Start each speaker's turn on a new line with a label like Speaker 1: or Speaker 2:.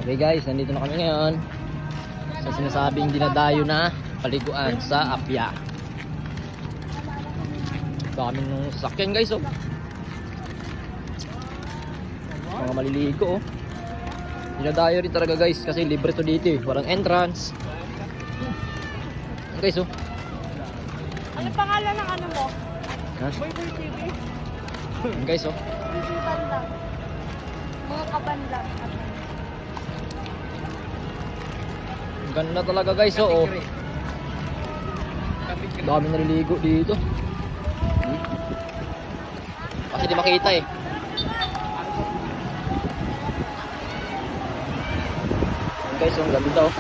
Speaker 1: Okay guys, nandito na kami ngayon sa sinasabing dinadayo na paliguan sa Apia. Dami nung sasakyan guys, oh. Mga maliligo, oh. Dinadayo rin talaga guys kasi libre to dito, eh. Walang entrance. Guys, oh.
Speaker 2: Ano pangalan ng ano mo?
Speaker 1: Ha?
Speaker 2: Boy TV?
Speaker 1: Guys, oh.
Speaker 2: TV banda. Mga kabanda.
Speaker 1: Ang ganda talaga guys, oh. Dami naliligo dito. Kasi di makita eh. Guys, ang ganda, oh.